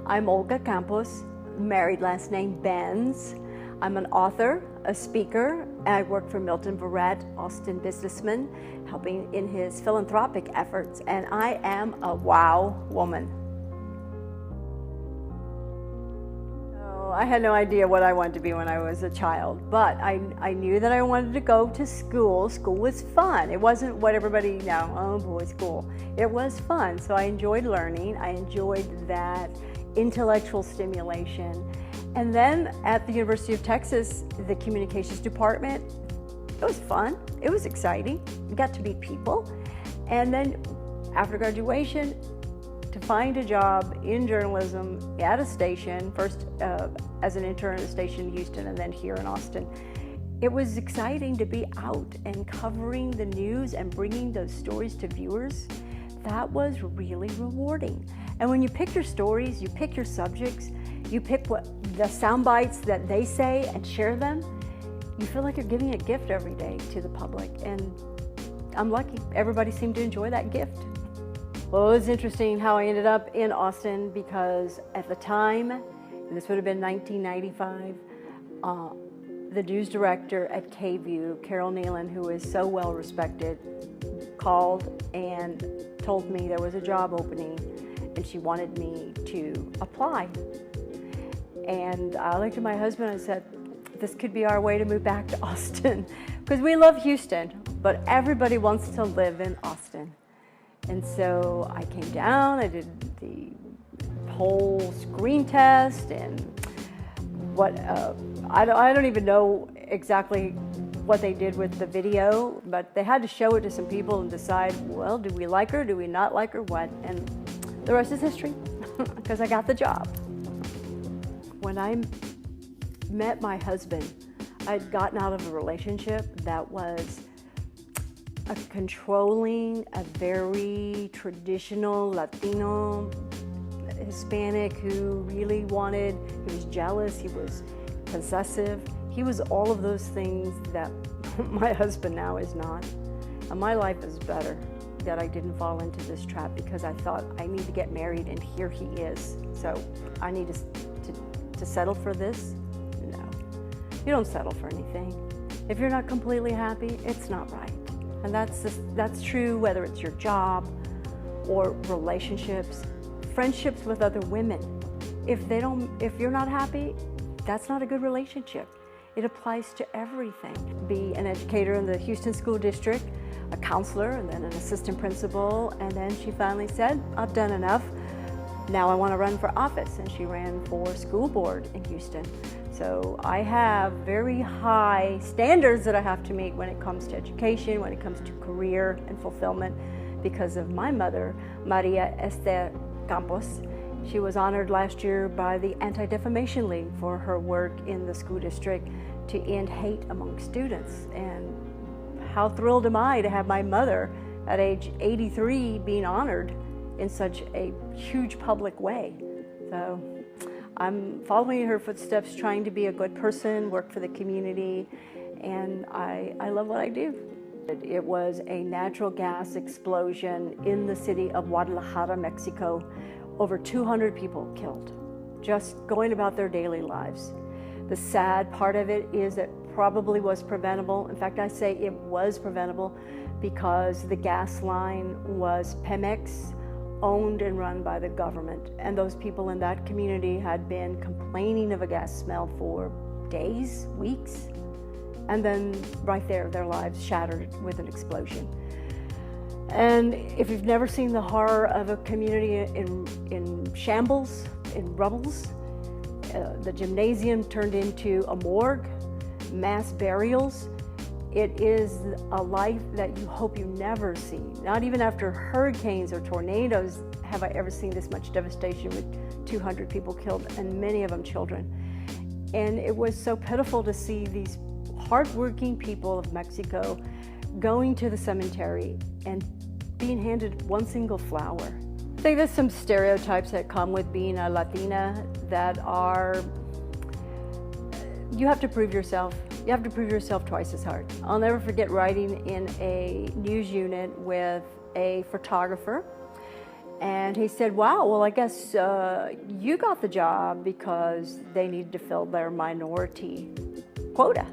I'm Olga Campos, married last name Benz. I'm an author, a speaker, and I work for Milton Verret, Austin businessman, helping in his philanthropic efforts, and I am a WOW woman. I had no idea what I wanted to be when I was a child, but I knew that I wanted to go to school. School was fun. It wasn't what everybody now, oh boy, school. It was fun, so I enjoyed learning. I enjoyed that intellectual stimulation. And then at the University of Texas, the communications department, it was fun. It was exciting. We got to meet people. And then after graduation, to find a job in journalism at a station, first as an intern at a station in Houston and then here in Austin. It was exciting to be out and covering the news and bringing those stories to viewers. That was really rewarding. And when you pick your stories, you pick your subjects, you pick what the sound bites that they say and share them, you feel like you're giving a gift every day to the public. And I'm lucky, everybody seemed to enjoy that gift. Well, it was interesting how I ended up in Austin because at the time, and this would have been 1995, the news director at KVUE, Carol Nealon, who is so well respected, called and told me there was a job opening and she wanted me to apply. And I looked at my husband and said, this could be our way to move back to Austin because we love Houston, but everybody wants to live in Austin. And so I came down, I did the whole screen test and what, I don't even know exactly what they did with the video, but they had to show it to some people and decide, well, do we like her, do we not like her, what? And the rest is history, because I got the job. When I met my husband, I'd gotten out of a relationship that was a controlling, a very traditional Latino Hispanic who really wanted, he was jealous, he was possessive. He was all of those things that my husband now is not. And my life is better that I didn't fall into this trap because I thought I need to get married and here he is. So I need to settle for this? No, you don't settle for anything. If you're not completely happy, it's not right. And that's true whether it's your job or relationships, friendships with other women. If you're not happy, that's not a good relationship. It applies to everything. Be an educator in the Houston School District, a counselor, and then an assistant principal. And then she finally said, I've done enough. Now I want to run for office. And she ran for school board in Houston. So I have very high standards that I have to meet when it comes to education, when it comes to career and fulfillment because of my mother, Maria Esther Campos. She was honored last year by the Anti-Defamation League for her work in the school district to end hate among students. And how thrilled am I to have my mother at age 83 being honored in such a huge public way. So I'm following in her footsteps, trying to be a good person, work for the community, and I love what I do. It was a natural gas explosion in the city of Guadalajara, Mexico. Over 200 people killed, just going about their daily lives. The sad part of it is it probably was preventable. In fact, I say it was preventable because the gas line was Pemex, owned and run by the government. And those people in that community had been complaining of a gas smell for days, weeks, and then right there, their lives shattered with an explosion. And if you've never seen the horror of a community in shambles, in rubbles, the gymnasium turned into a morgue, mass burials, it is a life that you hope you never see. Not even after hurricanes or tornadoes have I ever seen this much devastation with 200 people killed and many of them children. And it was so pitiful to see these hardworking people of Mexico going to the cemetery and being handed one single flower. I think there's some stereotypes that come with being a Latina that are, you have to prove yourself. You have to prove yourself twice as hard. I'll never forget writing in a news unit with a photographer, And he said, wow, well, I guess you got the job because they needed to fill their minority quota.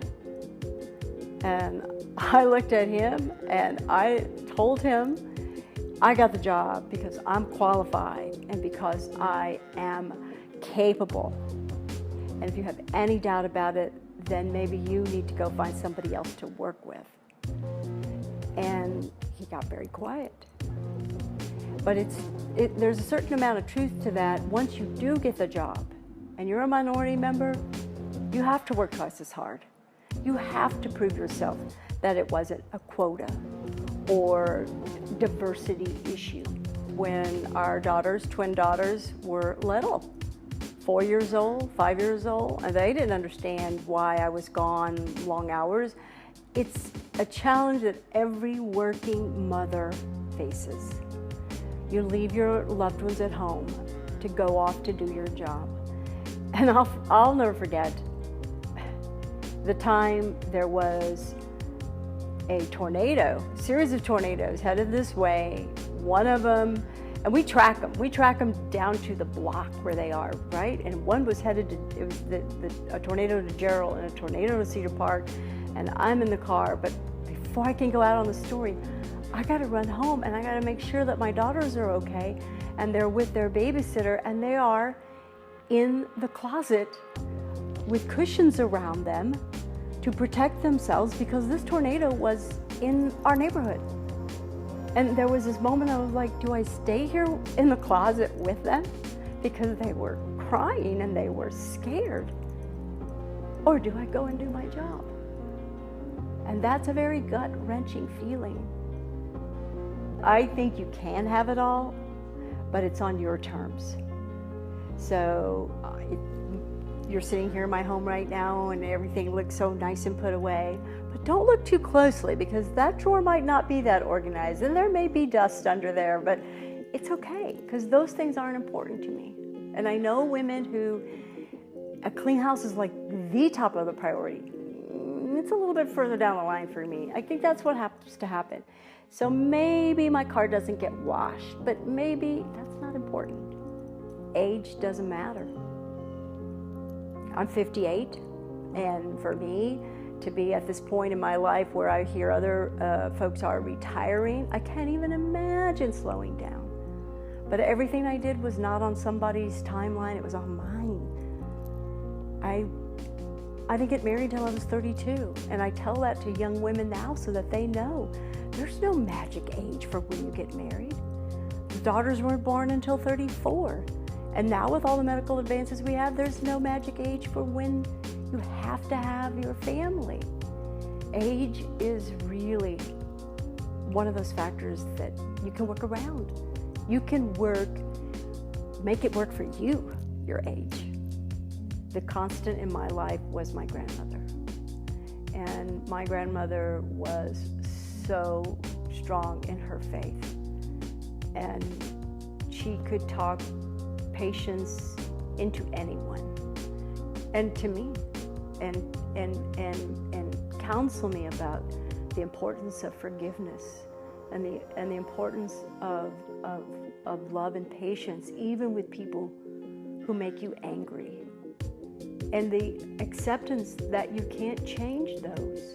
And I looked at him and I told him I got the job because I'm qualified and because I am capable. And if you have any doubt about it, then maybe you need to go find somebody else to work with. And he got very quiet. But there's a certain amount of truth to that. Once you do get the job and you're a minority member, you have to work twice as hard. You have to prove yourself that it wasn't a quota or diversity issue. When our daughters, twin daughters, were little, 4 years old, 5 years old, and they didn't understand why I was gone long hours. It's a challenge that every working mother faces. You leave your loved ones at home to go off to do your job. And I'll never forget the time there was a tornado, a series of tornadoes headed this way. One of them, and we track them down to the block where they are, right? And one was headed to, it was a tornado to Gerald and a tornado to Cedar Park, and I'm in the car. But before I can go out on the story, I gotta run home and I gotta make sure that my daughters are okay and they're with their babysitter, and they are in the closet with cushions around them to protect themselves because this tornado was in our neighborhood. And there was this moment I was like, do I stay here in the closet with them? Because they were crying and they were scared. Or do I go and do my job? And that's a very gut-wrenching feeling. I think you can have it all, but it's on your terms. So you're sitting here in my home right now and everything looks so nice and put away, but don't look too closely because that drawer might not be that organized and there may be dust under there, but it's okay because those things aren't important to me. And I know women who a clean house is like the top of the priority. It's a little bit further down the line for me. I think that's what happens to happen. So maybe my car doesn't get washed, but maybe that's not important. Age doesn't matter. I'm 58, and for me to be at this point in my life where I hear other folks are retiring, I can't even imagine slowing down. But everything I did was not on somebody's timeline, it was on mine. I didn't get married till I was 32, and I tell that to young women now so that they know there's no magic age for when you get married. The daughters weren't born until 34. And now with all the medical advances we have, there's no magic age for when you have to have your family. Age is really one of those factors that you can work around. You can make it work for you, your age. The constant in my life was my grandmother. And my grandmother was so strong in her faith. And she could talk patience into anyone and to me and counsel me about the importance of forgiveness and the importance of love and patience even with people who make you angry, and the acceptance that you can't change those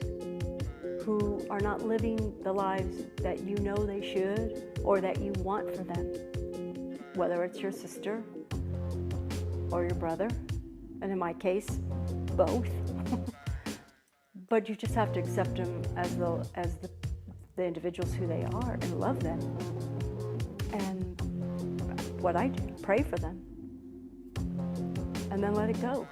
who are not living the lives that you know they should or that you want for them, whether it's your sister or your brother, and in my case, both. But you just have to accept them as the individuals who they are and love them. And what I do, pray for them, and then let it go.